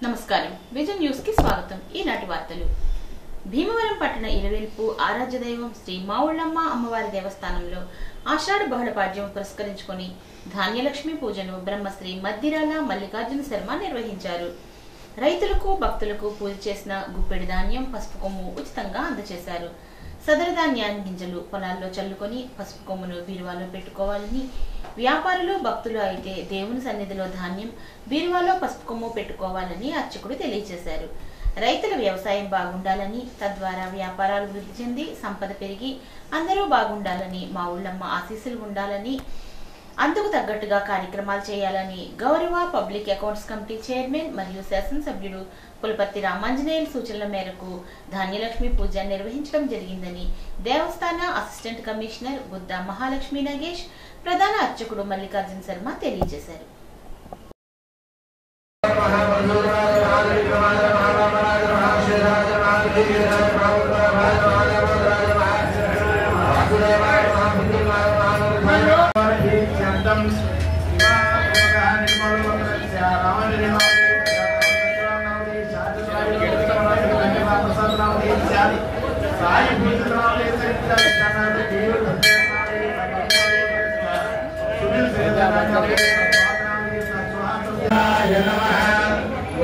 నమస్కారం vision news కి స్వాగతం। ఈనాటి వార్తలు। భీమవరం పట్టణ ఇలవేల్పు ఆరాధ్య దైవం శ్రీ మావుళ్ళమ్మ అమ్మవారి దేవస్థానంలో ఆషాఢ బహుళ పాడ్యం పురస్కరించుకొని ధాన్యలక్ష్మి పూజను బ్రహ్మశ్రీ మద్దిరాల మల్లికార్జున శర్మ నిర్వహించారు। రైతులకు భక్తులకు పూజ చేసిన గుప్పెడి ధాన్యం పసుపు కొమ్ము ఉచితంగా అందజేశారు। సదర ధాన్యాన్ని గింజలు పొలాల్లో చల్లుకొని పసుపు కొమ్మును బీరువాలో పెట్టుకోవాలని, వ్యాపారులు భక్తులు అయితే దేవుని సన్నిధిలో ధాన్యం బీరువాలో పసుపు కొమ్ము పెట్టుకోవాలని అర్చకుడు తెలియజేశారు। రైతుల వ్యవసాయం బాగుండాలని, తద్వారా వ్యాపారాలు వృద్ధి చెంది సంపద పెరిగి అందరూ బాగుండాలని, మా ఊళ్ళమ్మ ఆశీస్సులు ఉండాలని, అందుకు తగ్గట్టుగా కార్యక్రమాలు చేయాలని గౌరవ పబ్లిక్ అకౌంట్స్ కమిటీ చైర్మన్ మరియు శాసనసభ్యుడు పులపర్తి రామాంజనేయుల సూచనల మేరకు ధాన్యలక్ష్మి పూజ నిర్వహించడం జరిగిందని దేవస్థాన అసిస్టెంట్ కమిషనర్ బుద్ధ మహాలక్ష్మి నాగేష్, ప్రధాన అర్చకుడు మల్లికార్జున శర్మ తెలియజేశారు।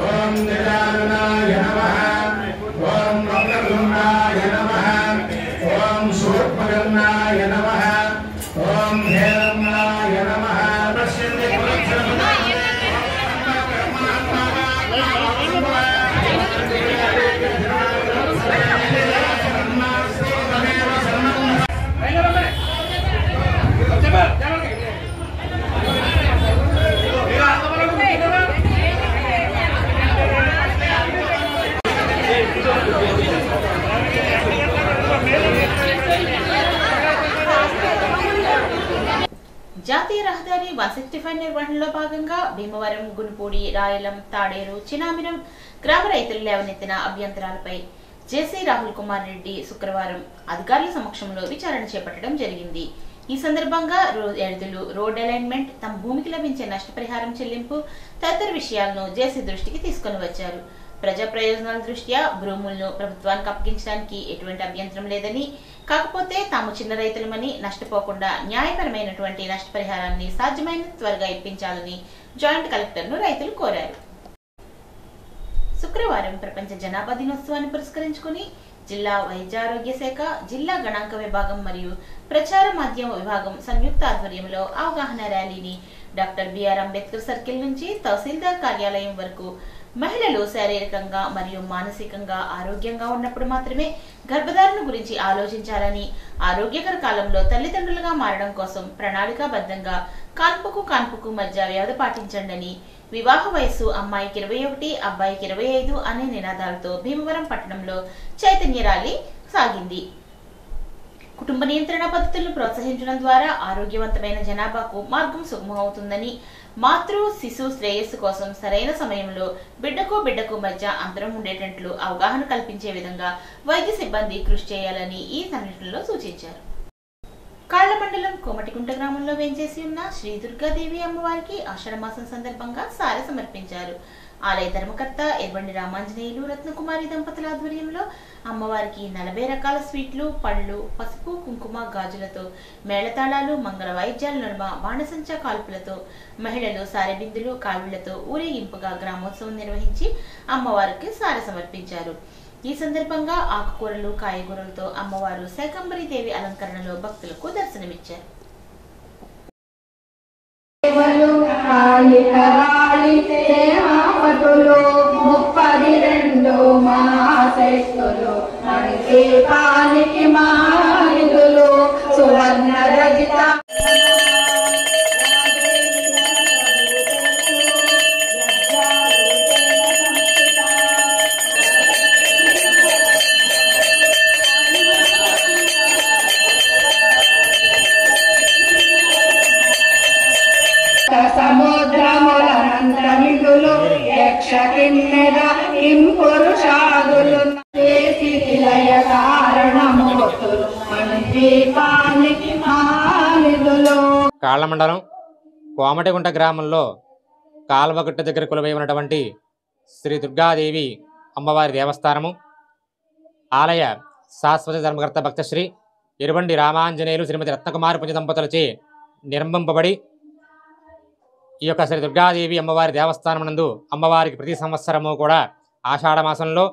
ओम निराजनाय नमः, ओम वक्रतुंडाय नमः, ओम सूर्पकर्णाय नमः, ओम हेरम्नाय नमः। జాతీయ రహదారి 165 నిర్వహణలో భాగంగా భీమవరం, గునుపూడి, రాయలం, తాడేరు, చినామిరం గ్రామ రైతులు లేవనెత్తిన అభ్యంతరాలపై జేసీ రాహుల్ కుమార్ రెడ్డి శుక్రవారం అధికారుల సమక్షంలో విచారణ చేపట్టడం జరిగింది। ఈ సందర్భంగా రైతులు రోడ్ అలైన్మెంట్, తమ భూమికి లభించే నష్టపరిహారం చెల్లింపు తదితర విషయాలను జేసీ దృష్టికి తీసుకుని వచ్చారు। ప్రజా ప్రయోజనాల దృష్ట్యా భూములను ప్రభుత్వానికి అప్పగించడానికి ఎటువంటి అభ్యంతరం లేదని, కాకపోతే తాము చిన్న రైతులమని నష్టపోకుండా న్యాయపరమైనటువంటి నష్టపరిహారాన్ని సాధ్యమైనంత త్వరగా ఇప్పించాలని జాయింట్ కలెక్టర్ను రైతులు కోరారు। శుక్రవారం ప్రపంచ జనాభా దినోత్సవాన్ని పురస్కరించుకుని జిల్లా వైద్య ఆరోగ్య శాఖ, జిల్లా గణాంక విభాగం మరియు ప్రచార మాధ్యమ విభాగం సంయుక్త ఆధ్వర్యంలో అవగాహన ర్యాలీని డాక్టర్ బిఆర్ అంబేద్కర్ సర్కిల్ నుంచి తహసీల్దార్ కార్యాలయం వరకు మహిళలు శారీరకంగా మరియు మానసికంగా ఆరోగ్యంగా ఉన్నప్పుడు మాత్రమే గర్భధారణ గురించి ఆలోచించాలని, ఆరోగ్యకర కాలంలో తల్లిదండ్రులుగా మారడం కోసం ప్రణాళికాబద్ధంగా కాన్పుకు మధ్య వ్యవధి పాటించండి, వివాహ వయస్సు అమ్మాయికి 21, అబ్బాయికి 25 అనే నినాదాలతో భీమవరం పట్టణంలో చైతన్య ర్యాలీ సాగింది। కుటుంబ నియంత్రణ పద్ధతులను ప్రోత్సహించడం ద్వారా ఆరోగ్యవంతమైన జనాభాకు మార్గం సుగమమవుతుందని, మాతృ శిశు శ్రేయస్సు కోసం సరైన సమయంలో బిడ్డకు మధ్య అంతరం ఉండేటట్లు అవగాహన కల్పించే విధంగా వైద్య సిబ్బంది కృషి చేయాలని ఈ సంఘటనలో సూచించారు। కాళ్ల మండలం కోమటికుంట గ్రామంలో వేంచేసి ఉన్న శ్రీ దుర్గాదేవి అమ్మవారికి ఆషాఢ మాసం సందర్భంగా సారె సమర్పించారు। ఆలయ ధర్మకర్త ఎర్బండి రామాంజనేయులు, రత్నకుమారి దంపతుల ఆధ్వర్యంలో అమ్మవారికి 40 రకాల స్వీట్లు, పళ్ళు, పసుపు, కుంకుమ, గాజులతో మేళతాళాలు, మంగళ వాయిద్యాల నడుమ బాణసంచా కాల్పులతో మహిళలు సారెబిందులు, కావిళ్లతో ఊరేగింపుగా గ్రామోత్సవం నిర్వహించి అమ్మవారికి సారె సమర్పించారు। ఈ సందర్భంగా ఆకుకూరలు, కాయగూరలతో అమ్మవారు శాకంబరి దేవి అలంకరణలో భక్తులకు దర్శనమిచ్చారు। సముద్రములనంతమిదులు యక్షకిన్నెర ఇంపురుషాదులు దేశిలయ కారణమూర్తులు మనీపానికి మానిదులు। కాళ్ళ మండలం కోమటిగుంట గ్రామంలో కాల్వగుట్ట దగ్గర కొలువై ఉన్నటువంటి శ్రీ దుర్గాదేవి అమ్మవారి దేవస్థానము ఆలయ శాశ్వత ధర్మకర్త భక్తశ్రీ ఎరుబండి రామాంజనేయులు శ్రీమతి రత్నకుమారి పుణ్య దంపతులచే నిర్మింపబడి ఈ యొక్క శ్రీ దుర్గాదేవి అమ్మవారి దేవస్థానం నందు అమ్మవారికి ప్రతి సంవత్సరము కూడా ఆషాఢ మాసంలో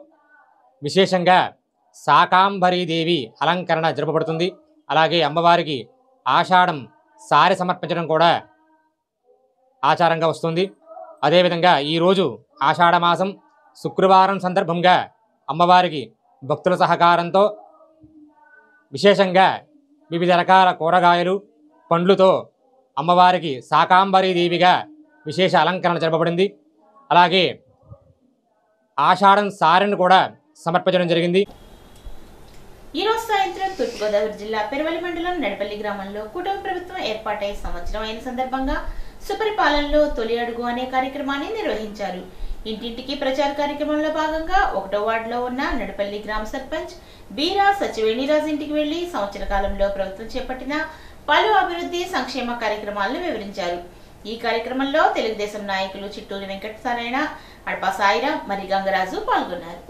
విశేషంగా శాకాంబరీదేవి అలంకరణ జరపబడుతుంది. అలాగే అమ్మవారికి ఆషాఢం సారి సమర్పించడం కూడా ఆచారంగా వస్తుంది. అదేవిధంగా ఈరోజు ఆషాఢమాసం శుక్రవారం సందర్భంగా అమ్మవారికి భక్తుల సహకారంతో విశేషంగా వివిధ రకాల కూరగాయలు పండ్లతో అమ్మవారికి శాకాంబరీదేవిగా విశేష అలంకరణ జరపబడింది. అలాగే ఆషాఢం సారిని కూడా సమర్పించడం జరిగింది. ఈరోజు సాయంత్రం తూర్పుగోదావరి జిల్లా పెరువలి మండలం నడిపల్లి గ్రామంలో కూటమి ప్రభుత్వం ఏర్పాటై సంవత్సరం అయిన సందర్భంగా సుపరిపాలనలో తొలి అడుగు అనే కార్యక్రమాన్ని నిర్వహించారు. ఇంటింటికి ప్రచార కార్యక్రమంలో భాగంగా 1వ వార్డులో ఉన్న నడిపల్లి గ్రామ సర్పంచ్ బీరా సచివేణిరాజు ఇంటికి వెళ్లి సంవత్సర కాలంలో ప్రభుత్వం చేపట్టిన పలు అభివృద్ధి సంక్షేమ కార్యక్రమాలను వివరించారు. ఈ కార్యక్రమంలో తెలుగుదేశం నాయకులు చిట్టూరి వెంకటనారాయణ, అడపా సాయిరాం, మరి గంగరాజు పాల్గొన్నారు.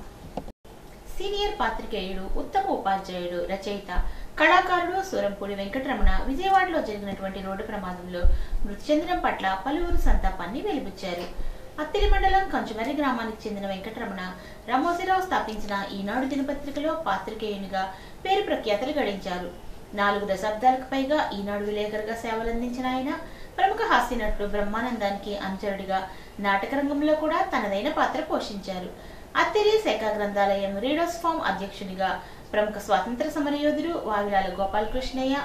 సీనియర్ పాత్రికేయుడు, ఉత్తమ ఉపాధ్యాయుడు, రచయిత, కళాకారుడు సూరంపూడి వెంకటరమణ విజయవాడలో జరిగినటువంటి రోడ్డు ప్రమాదంలో మృతి చెందడం పట్ల పలువురు సంతాపాన్ని వెలిబుచ్చారు. అత్తిలి మండలం కంచుమర్రి గ్రామానికి చెందిన వెంకటరమణ రామోజీరావు స్థాపించిన ఈనాడు దినపత్రికలో పాత్రికేయునిగా పేరు ప్రఖ్యాతలు గడించారు. 4 దశాబ్దాలకు పైగా ఈనాడు విలేకరుగా సేవలందించిన ఆయన ప్రముఖ హాస్య నటుడు బ్రహ్మానందానికి అనుచరుడిగా నాటక రంగంలో కూడా తనదైన పాత్ర పోషించారు. అత్తిలి శాఖ గ్రంథాలయం రీడర్స్ ఫామ్ అధ్యక్షునిగా ప్రముఖ స్వాతంత్ర సమరయోధుడు వావిలాల గోపాలకృష్ణయ్య,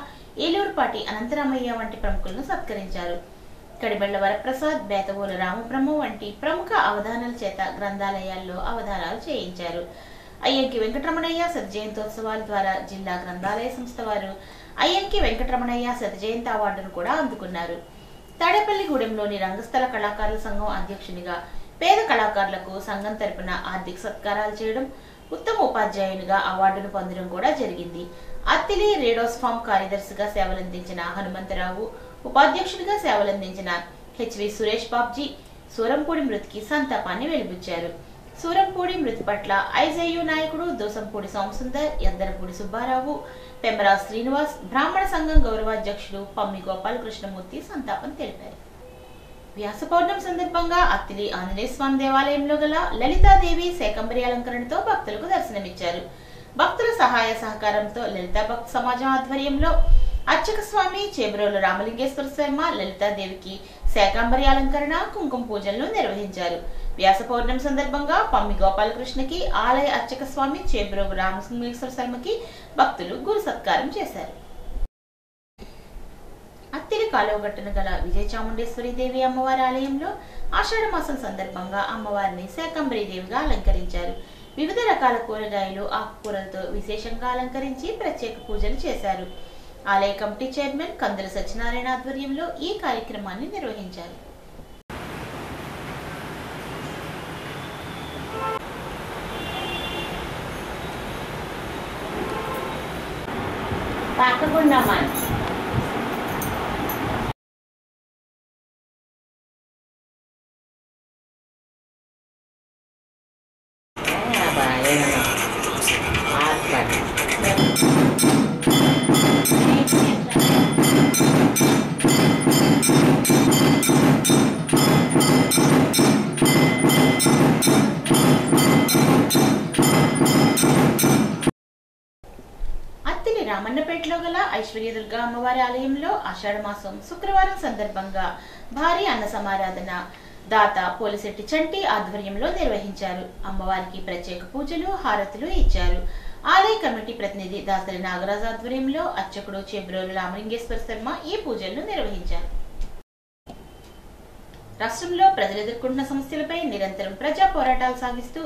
ఏలూరుపాటి అనంతరామయ్య వంటి ప్రముఖులను సత్కరించారు. కడిమెళ్ల వరప్రసాద్, బేతవోలు రామబ్రహ్మ వంటి ప్రముఖ అవధానాల చేత గ్రంథాలయాల్లో అవధానాలు చేయించారు. అయ్యంకి వెంకటరమణయ్య శతజయంతోత్సవాల ద్వారా జిల్లా గ్రంథాలయ సంస్థ వారు అయ్యంకి వెంకటరమణయ్య శతజయంతి అవార్డును కూడా అందుకున్నారు. తాడేపల్లిగూడెంలోని రంగస్థల కళాకారుల సంఘం అధ్యక్షునిగా పేద కళాకారులకు సంఘం తరపున ఆర్థిక సత్కారాలు చేయడం, ఉత్తమ ఉపాధ్యాయునిగా అవార్డును పొందడం కూడా జరిగింది. అత్తిలి రేడోస్ ఫామ్ కార్యదర్శిగా సేవలందించిన హనుమంతరావు, ఉపాధ్యక్షుడిగా సేవలందించిన హెచ్వి సురేష్ బాబ్జీ సూరంపూడి మృతికి సంతాపాన్ని వెలిబుచ్చారు. సూరంపూడి మృతి పట్ల ఐజేయు నాయకుడు దోసంపూడి సోమసుందర్, ఎద్దరపూడి సుబ్బారావు, పెంబరా శ్రీనివాస్, బ్రాహ్మణ సంఘం గౌరవాధ్యక్షుడు పమ్మి గోపాలకృష్ణమూర్తి సంతాపం తెలిపారు. వ్యాస పౌర్ణమి సందర్భంగా అత్తిలి ఆంజనేయ స్వామి దేవాలయంలో గల లలితాదేవి శాకంబరి అలంకరణతో భక్తులకు దర్శనమిచ్చారు. భక్తుల సహాయ సహకారంతో లలితా భక్త సమాజం ఆధ్వర్యంలో అర్చక స్వామి చేబ్రోలు రామలింగేశ్వర శర్మ లలితాదేవికి శాకంబరి అలంకరణ, కుంకుమ పూజలను నిర్వహించారు. వ్యాస పౌర్ణమి సందర్భంగా పమ్మి గోపాలకృష్ణకి ఆలయ అర్చక స్వామి చేబ్రోలు రామలింగేశ్వర శర్మకి భక్తులు గురు సత్కారం చేశారు. అత్తిలి కాలువగట్టున గల విజయ చాముండేశ్వరి దేవి అమ్మవారి ఆలయంలో ఆషాఢ మాసం సందర్భంగా అమ్మవారిని శాకంబరి దేవిగా అలంకరించారు. వివిధ రకాల కూరగాయలు, ఆకుకూరలతో విశేషంగా అలంకరించి ప్రత్యేక పూజలు చేశారు. ఆలయ కమిటీ చైర్మన్ కందుల సత్యనారాయణ ఆధ్వర్యంలో ఈ కార్యక్రమాన్ని నిర్వహించారు. అత్తిలి రామన్నపేటలో గల ఐశ్వర్యదుర్గ అమ్మవారి ఆలయంలో ఆషాఢ మాసం శుక్రవారం సందర్భంగా భారీ అన్న సమారాధన దాత పోలిశెట్టి చంటి ఆధ్వర్యంలో నిర్వహించారు. అమ్మవారికి ప్రత్యేక పూజలు, హారతులు ఇచ్చారు. ఆలయ కమిటీ ప్రతినిధి దాసరి నాగరాజు ఆధ్వర్యంలో అర్చకుడు చేబ్రోలు రామలింగేశ్వర శర్మ ఈ పూజలను నిర్వహించారు. రాష్ట్రంలో ప్రజలు ఎదుర్కొంటున్న సమస్యలపై నిరంతరం ప్రజా పోరాటాలు సాగిస్తూ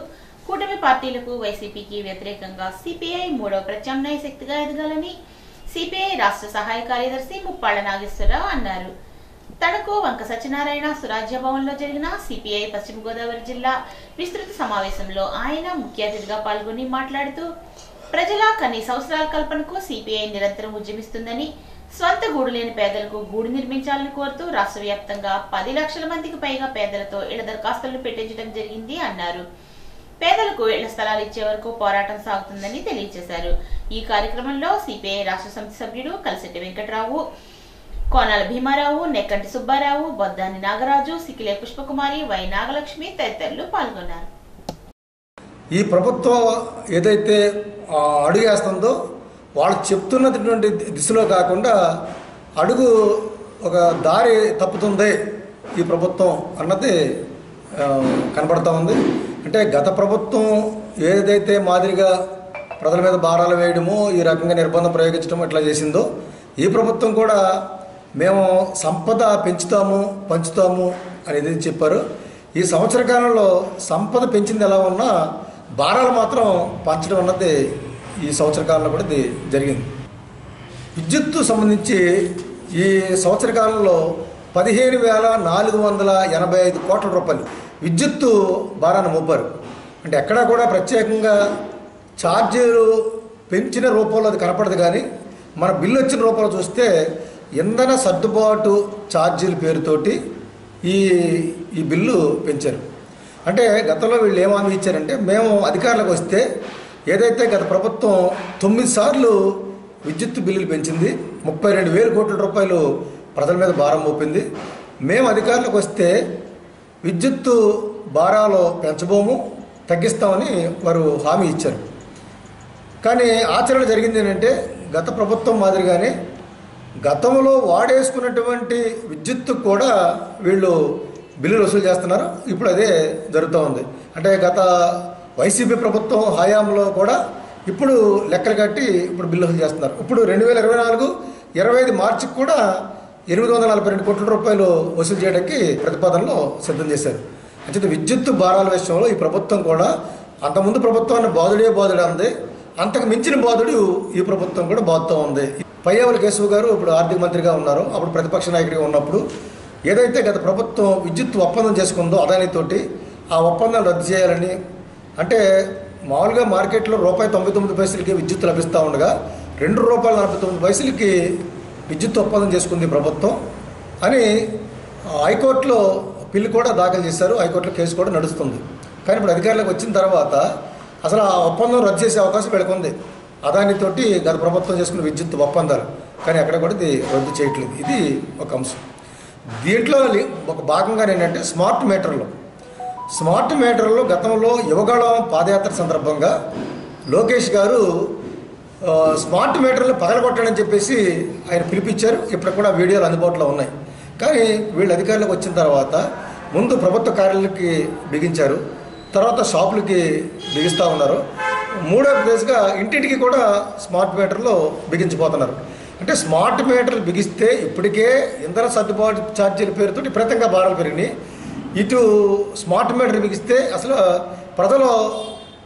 కూటమి పార్టీలకు, వైసీపీకి వ్యతిరేకంగా సిపిఐ 3వ ప్రత్యామ్నాయ శక్తిగా ఎదగాలని సిపిఐ రాష్ట్ర సహాయ కార్యదర్శి ముప్పాళ్ల నాగేశ్వరరావు అన్నారు. తణుకు వంక సత్యనారాయణ సురాజ్య భవన్ లో జరిగిన సిపిఐ పశ్చిమ గోదావరి జిల్లా విస్తృత సమావేశంలో ఆయన ముఖ్య అతిథిగా పాల్గొని మాట్లాడుతూ ప్రజల కనీస అవసరాల కల్పనకు సిపిఐ నిరంతరం ఉద్యమిస్తుందని, స్వంత గూడు లేని పేదలకు గూడు నిర్మించాలని కోరుతూ రాష్ట్ర వ్యాప్తంగా 10 లక్షల మందికి పైగా పేదలతో ఇళ్ల దరఖాస్తులను పెట్టించడం జరిగింది అన్నారు. పేదలకు ఇళ్ల స్థలాలు ఇచ్చే వరకు పోరాటం సాగుతుందని తెలియజేశారు. ఈ కార్యక్రమంలో సిపిఐ రాష్ట్ర సమితి సభ్యుడు కలిసెట్టి వెంకటరావు, కోనాల భీమారావు, నెక్కంటి సుబ్బారావు, బొద్దాని నాగరాజు, సికిలే పుష్పకుమారి, వై నాగలక్ష్మి తదితరులు పాల్గొన్నారు. ఈ ప్రభుత్వం ఏదైతే అడుగేస్తుందో వాళ్ళు చెప్తున్నటువంటి దిశలో కాకుండా అడుగు ఒక దారి తప్పుతుంది ఈ ప్రభుత్వం అన్నది కనబడుతూ ఉంది. అంటే గత ప్రభుత్వం ఏదైతే మాదిరిగా ప్రజల మీద భారాలు వేయడమో ఈ రకంగా నిర్బంధం ప్రయోగించడం ఇట్లా చేసిందో ఈ ప్రభుత్వం కూడా మేము సంపద పెంచుతాము పంచుతాము అనేది చెప్పారు. ఈ సంవత్సర కాలంలో సంపద పెంచింది ఎలా ఉన్నా భారాలు మాత్రం పంచడం అన్నది ఈ సంవత్సర కాలంలో కూడా ఇది జరిగింది. విద్యుత్తు సంబంధించి ఈ సంవత్సర కాలంలో 15,485 కోట్ల రూపాయలు విద్యుత్తు భారాన్ని మోపారు. అంటే ఎక్కడా కూడా ప్రత్యేకంగా ఛార్జీలు పెంచిన రూపంలో అది కనపడదు. కానీ మన బిల్లు వచ్చిన రూపంలో చూస్తే ఇంధన సర్దుబాటు ఛార్జీల పేరుతోటి ఈ బిల్లు పెంచారు. అంటే గతంలో వీళ్ళు ఏం హామీ ఇచ్చారంటే మేము అధికారులకు వస్తే ఏదైతే గత ప్రభుత్వం 9 సార్లు విద్యుత్ బిల్లులు పెంచింది, 32,000 కోట్ల రూపాయలు ప్రజల మీద భారం మోపింది. మేము అధికారులకు వస్తే విద్యుత్తు భారాలు పెంచబోము, తగ్గిస్తామని వారు హామీ ఇచ్చారు. కానీ ఆచరణ జరిగింది ఏంటంటే గత ప్రభుత్వం మాదిరిగానే గతంలో వాడేసుకున్నటువంటి విద్యుత్తు కూడా వీళ్ళు బిల్లులు వసూలు చేస్తున్నారు. ఇప్పుడు అదే జరుగుతూ ఉంది. అంటే గత వైసీపీ ప్రభుత్వం హయాంలో కూడా ఇప్పుడు లెక్కలు కట్టి ఇప్పుడు బిల్లు వసూలు చేస్తున్నారు. ఇప్పుడు 2024-25 మార్చికి కూడా 842 కోట్ల రూపాయలు వసూలు చేయడానికి ప్రతిపాదనలో సిద్ధం చేశారు. అంటే విద్యుత్తు భారాల విషయంలో ఈ ప్రభుత్వం కూడా అంతకుముందు ప్రభుత్వాన్ని బాధుడే అంది, అంతకు మించిన బాధుడు ఈ ప్రభుత్వం కూడా బాధుతూ ఉంది. పయ్యావుల కేశవ్ గారు ఇప్పుడు ఆర్థిక మంత్రిగా ఉన్నారు. అప్పుడు ప్రతిపక్ష నాయకుడిగా ఉన్నప్పుడు ఏదైతే గత ప్రభుత్వం విద్యుత్ ఒప్పందం చేసుకుందో అదానితోటి ఆ ఒప్పందాలు రద్దు చేయాలని, అంటే మామూలుగా మార్కెట్లో ₹1.99 విద్యుత్ లభిస్తూ ఉండగా ₹2.49 విద్యుత్ ఒప్పందం చేసుకుంది ప్రభుత్వం అని హైకోర్టులో బిల్లు కూడా దాఖలు చేశారు. హైకోర్టులో కేసు కూడా నడుస్తుంది. కానీ ఇప్పుడు అధికారులకు వచ్చిన తర్వాత అసలు ఆ ఒప్పందం రద్దు చేసే అవకాశం వీళ్ళకుంది. అదానితోటి గత ప్రభుత్వం చేసుకున్న విద్యుత్ ఒప్పందాలు, కానీ అక్కడ కూడా ఇది రద్దు చేయట్లేదు. ఇది ఒక అంశం. దీంట్లో ఒక భాగంగా ఏంటంటే స్మార్ట్ మీటర్లో గతంలో యువగళం పాదయాత్ర సందర్భంగా లోకేష్ గారు స్మార్ట్ మీటర్లు పగలగొట్టాడని చెప్పేసి ఆయన పిలిపించారు. ఇప్పుడు కూడా వీడియోలు అందుబాటులో ఉన్నాయి. కానీ వీళ్ళు అధికారులకు వచ్చిన తర్వాత ముందు ప్రభుత్వ కార్యాలయాలకి బిగించారు, తర్వాత షాపులకి బిగిస్తూ ఉన్నారు. మూడో ప్లేస్గా ఇంటింటికి కూడా స్మార్ట్ మీటర్లు బిగించిపోతున్నారు. అంటే స్మార్ట్ మీటర్లు బిగిస్తే ఇప్పటికే ఇంధన సర్దుబాటు ఛార్జీల పేరుతో విపరీతంగా భారాలు పెరిగినాయి. ఇటు స్మార్ట్ మీటర్ బిగిస్తే అసలు ప్రజలు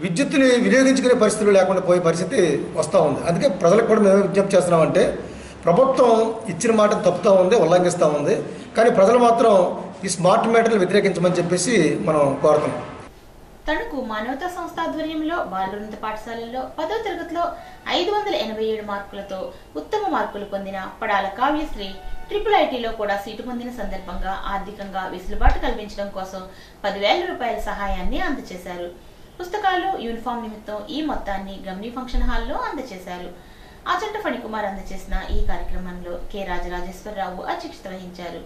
విద్యుత్తుని వినియోగించుకునే పరిస్థితులు లేకుండా పోయే పరిస్థితి వస్తూ ఉంది. అందుకే ప్రజలకు కూడా మేము విజ్ఞప్తి చేస్తున్నామంటే ప్రభుత్వం ఇచ్చిన మాటను తప్పుతూ ఉంది, ఉల్లంఘిస్తూ ఉంది. కానీ ప్రజలు మాత్రం ఈ స్మార్ట్ మీటర్లు వ్యతిరేకించమని చెప్పేసి మనం కోరుతున్నాం. తణుకు మానవతా సంస్థ ఆధ్వర్యంలో బాలురున్నత పాఠశాలల్లో 10వ తరగతిలో 587 మార్కులతో ఉత్తమ మార్కులు పొందిన పడాల కావ్యశ్రీ IIITలో కూడా సీటు పొందిన సందర్భంగా ఆర్థికంగా వెసులుబాటు కల్పించడం కోసం 10,000 రూపాయల సహాయాన్ని అందజేశారు. పుస్తకాలు, యూనిఫామ్ నిమిత్తం ఈ మొత్తాన్ని గమ్ని ఫంక్షన్ హాల్లో అందజేశారు. ఆచంట ఫణికుమార్ అందజేసిన ఈ కార్యక్రమంలో కె రాజరాజేశ్వరరావు అధ్యక్షత వహించారు.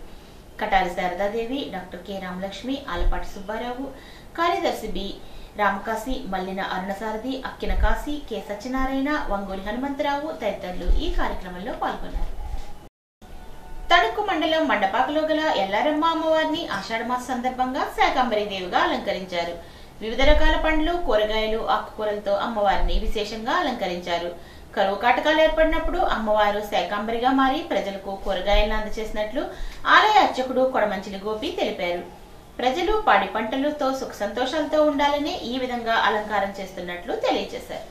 కటారి శారదాదేవి, డాక్టర్ కె రామలక్ష్మి, ఆలపాటి సుబ్బారావు, కార్యదర్శి బి రామకాశి, మల్లిన అరుణసారథి, అక్కిన కాశీ, కె సత్యనారాయణ, వంగోలి హనుమంతరావు తదితరులు ఈ కార్యక్రమంలో పాల్గొన్నారు. తణుకు మండలం మండపాకలో గల ఎల్లారమ్మ అమ్మవారిని ఆషాఢమాస సందర్భంగా శాకంబరీదేవిగా అలంకరించారు. వివిధ రకాల పండ్లు, కూరగాయలు, ఆకుకూరలతో అమ్మవారిని విశేషంగా అలంకరించారు. కరువు కాటకాలు ఏర్పడినప్పుడు అమ్మవారు శాకంబరిగా మారి ప్రజలకు కూరగాయలను అందజేసినట్లు ఆలయ అర్చకుడు కొడమంచిలి గోపి తెలిపారు. ప్రజలు పాడి పంటలతో సుఖ సంతోషాలతో ఉండాలని ఈ విధంగా అలంకారం చేస్తున్నట్లు తెలియజేశారు.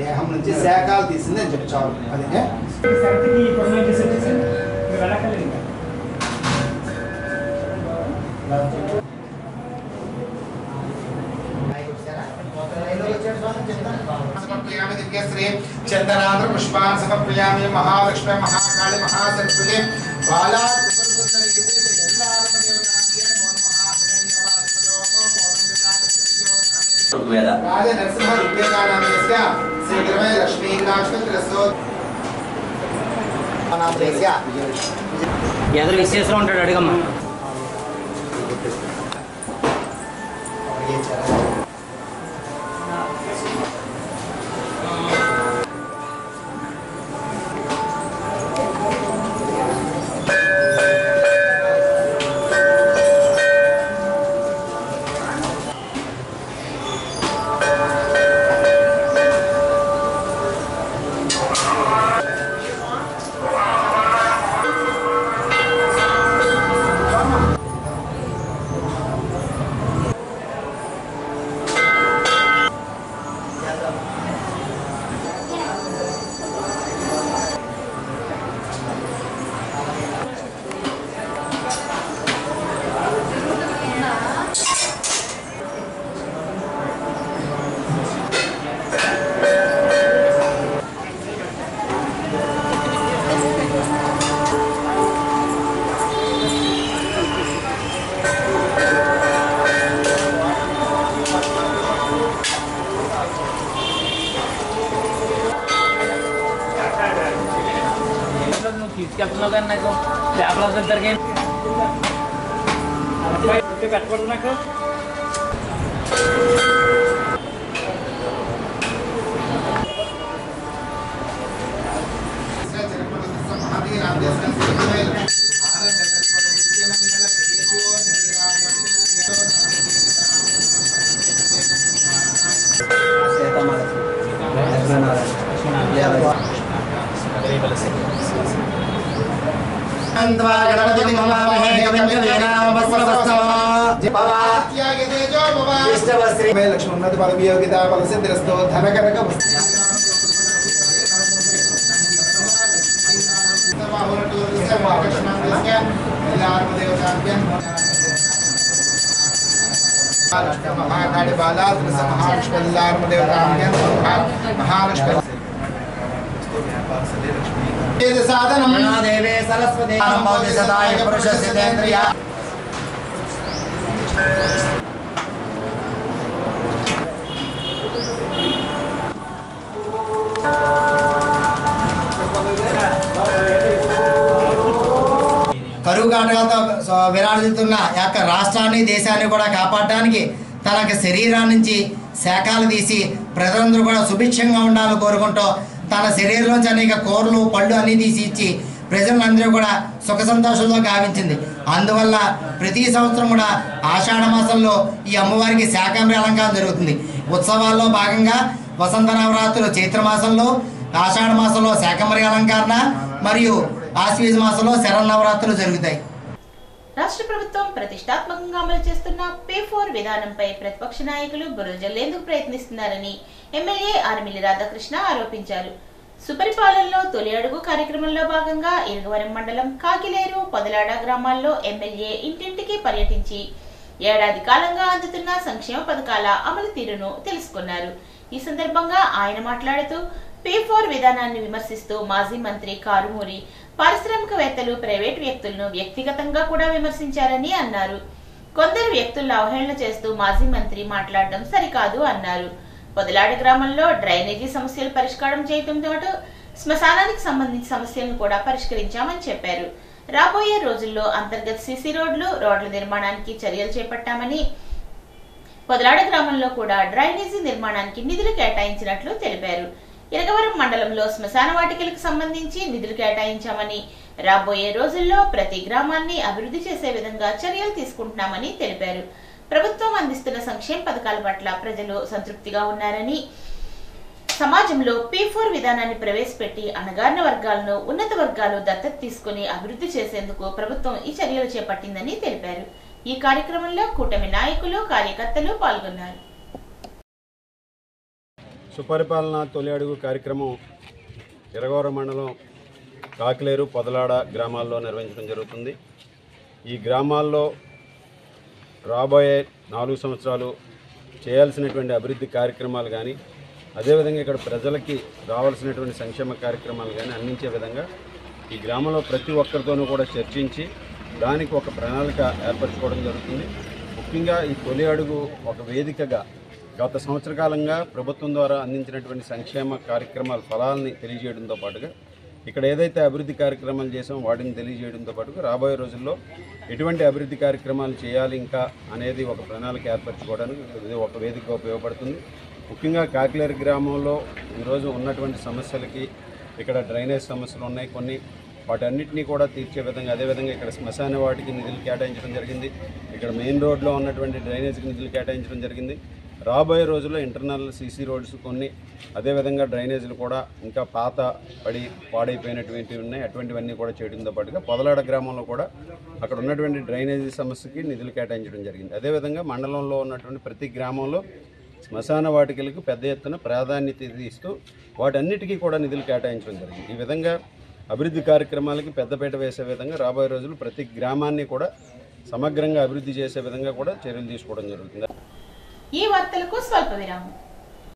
దేహం నుంచి శాఖలు తీసింది అని చెప్పారు. అదే श्री चंदनाद्र पुष्पान् समर्पयामि महालक्ष्मी महाकाली महासरस्वती बाला राज नरसिंह रूप्यकानामस्य शीघ्रमेव लक्ष्मी काष्ठत्रस्तो नामस्य ఎదురు విశేషంలో ఉంటాడు అడిగమ్మా తీసుకెళ్తున్నావు కానీ నాకు పేపర్ ఇద్దరికి పెట్టకూడదు నాకు गणपति ममामहे लक्ष्मी उन्नति पद वियोगिता पद सिद्धिरस्तो धनकनक महाकाली बाला महालक्ष्मी महालक्ष्मी साधनम देवे सरस्वती नमोति सदाय पुरुषस्येन्द्रिय కరువు కాటకాలతో విరాజిల్లుతున్న యొక్క రాష్ట్రాన్ని దేశాన్ని కూడా కాపాడడానికి తన శరీరాన్ని నుంచి శాఖలు తీసి ప్రజలందరూ కూడా సుభిక్షంగా ఉండాలని కోరుకుంటూ తన శరీరంలోంచి అనేక కూరలు పళ్ళు అన్నీ తీసి ఇచ్చి ప్రజలందరూ కూడా సుఖ సంతోషంలో గావించింది. అందువల్ల ప్రతి సంవత్సరం కూడా ఆషాఢ మాసంలో ఈ అమ్మవారికి శాకాంబరి అలంకారం జరుగుతుంది. ఉత్సవాల్లో భాగంగా వసంత నవరాత్రులు చైత్రమాసంలో, ఆషాఢ మాసంలో శాకాంబరి అలంకరణ మరియు ఆశ్వీజ మాసంలో శరన్నవరాత్రులు జరుగుతాయి. రాష్ట్ర ప్రభుత్వం ప్రతిష్టాత్మకంగా అమలు చేస్తున్న P4 విధానంపై ప్రతిపక్ష నాయకులు బురజల్లేందుకు ప్రయత్నిస్తున్నారని ఎమ్మెల్యే ఆర్మిల్లి రాధాకృష్ణ ఆరోపించారు. సుపరిపాలనలో తొలి అడుగు కార్యక్రమంలో భాగంగా ఇరగవరం మండలం కాకిలేరు, పొదలాడ గ్రామాల్లో ఎమ్మెల్యే ఇంటింటికి పర్యటించి ఏడాది కాలంగా అందుతున్న సంక్షేమ పథకాల అమలు తీరును తెలుసుకున్నారు. ఈ సందర్భంగా ఆయన మాట్లాడుతూ P4 విధానాన్ని విమర్శిస్తూ మాజీ మంత్రి కారుమూరి పారిశ్రామికవేత్తలు ప్రైవేట్ వ్యక్తులను వ్యక్తిగతంగా కూడా విమర్శించారని అన్నారు. కొందరు వ్యక్తులను అవహేళన చేస్తూ మాజీ మంత్రి మాట్లాడడం సరికాదు అన్నారు. పొదలాడ గ్రామంలో డ్రైనేజీ సమస్యలు పరిష్కారం చేయడంతో పాటు శ్మశానానికి సంబంధించిన సమస్యలను కూడా పరిష్కరించామని చెప్పారు. రాబోయే రోజుల్లో అంతర్గత సిసి రోడ్ల నిర్మాణానికి చర్యలు చేపట్టామని, పొదలాడ గ్రామంలో కూడా డ్రైనేజీ నిర్మాణానికి నిధులు కేటాయించినట్లు తెలిపారు. ఇరగవరం మండలంలో శ్మశాన వాటికలకు సంబంధించి నిధులు కేటాయించామని, రాబోయే రోజుల్లో ప్రతి గ్రామాన్ని అభివృద్ధి చేసే విధంగా చర్యలు తీసుకుంటున్నామని తెలిపారు. ప్రభుత్వం అందిస్తున్న సంక్షేమ పథకాల పట్ల ప్రజలు సంతృప్తిగా ఉన్నారని, సమాజంలో P4 విధానాన్ని ప్రవేశపెట్టి అణగారిన వర్గాలను ఉన్నత వర్గాలు దత్తత తీసుకుని అభివృద్ధి చేసేందుకు ప్రభుత్వం ఈ చర్యలు చేపట్టిందని తెలిపారు. ఈ కార్యక్రమంలో కూటమి నాయకులు, కార్యకర్తలు పాల్గొన్నారు. సుపరిపాలన తొలి అడుగు కార్యక్రమం ఇరగవరం మండలం కాకిలేరు, పొదలాడ గ్రామాల్లో నిర్వహించడం జరుగుతుంది. ఈ గ్రామాల్లో రాబోయే 4 సంవత్సరాలు చేయాల్సినటువంటి అభివృద్ధి కార్యక్రమాలు కానీ, అదేవిధంగా ఇక్కడ ప్రజలకి రావాల్సినటువంటి సంక్షేమ కార్యక్రమాలు కానీ అందించే విధంగా ఈ గ్రామంలో ప్రతి ఒక్కరితోనూ కూడా చర్చించి దానికి ఒక ప్రణాళిక ఏర్పరచుకోవడం జరుగుతుంది. ముఖ్యంగా ఈ తొలి అడుగు ఒక వేదికగా గత సంవత్సర కాలంగా ప్రభుత్వం ద్వారా అందించినటువంటి సంక్షేమ కార్యక్రమాల ఫలాల్ని తెలియజేయడంతో పాటుగా ఇక్కడ ఏదైతే అభివృద్ధి కార్యక్రమాలు చేసామో వాటిని తెలియజేయడంతో పాటుగా రాబోయే రోజుల్లో ఎటువంటి అభివృద్ధి కార్యక్రమాలు చేయాలి ఇంకా అనేది ఒక ప్రణాళిక ఏర్పరచుకోవడానికి ఇది ఒక వేదికగా ఉపయోగపడుతుంది. ముఖ్యంగా కాకిలేరు గ్రామంలో ఈరోజు ఉన్నటువంటి సమస్యలకి ఇక్కడ డ్రైనేజ్ సమస్యలు ఉన్నాయి కొన్ని, వాటన్నిటినీ కూడా తీర్చే విధంగా అదేవిధంగా ఇక్కడ శ్మశాన వాటికి నిధులు కేటాయించడం జరిగింది. ఇక్కడ మెయిన్ రోడ్లో ఉన్నటువంటి డ్రైనేజ్కి నిధులు కేటాయించడం జరిగింది. రాబోయే రోజుల్లో ఇంటర్నల్ సీసీ రోడ్స్ కొన్ని అదేవిధంగా డ్రైనేజీలు కూడా ఇంకా పాడైపోయినటువంటివి ఉన్నాయి, అటువంటివన్నీ కూడా చేయడంతో పాటుగా పొదలాడ గ్రామంలో కూడా అక్కడ ఉన్నటువంటి డ్రైనేజీ సమస్యకి నిధులు కేటాయించడం జరిగింది. అదేవిధంగా మండలంలో ఉన్నటువంటి ప్రతి గ్రామంలో శ్మశాన వాటికలకు పెద్ద ఎత్తున ప్రాధాన్యత ఇస్తూ వాటన్నిటికీ కూడా నిధులు కేటాయించడం జరిగింది. ఈ విధంగా అభివృద్ధి కార్యక్రమాలకి పెద్దపీట వేసే విధంగా రాబోయే రోజులు ప్రతి గ్రామాన్ని కూడా సమగ్రంగా అభివృద్ధి చేసే విధంగా కూడా చర్యలు తీసుకోవడం జరుగుతుంది. ఈ వార్తలకు స్వల్ప విరామం.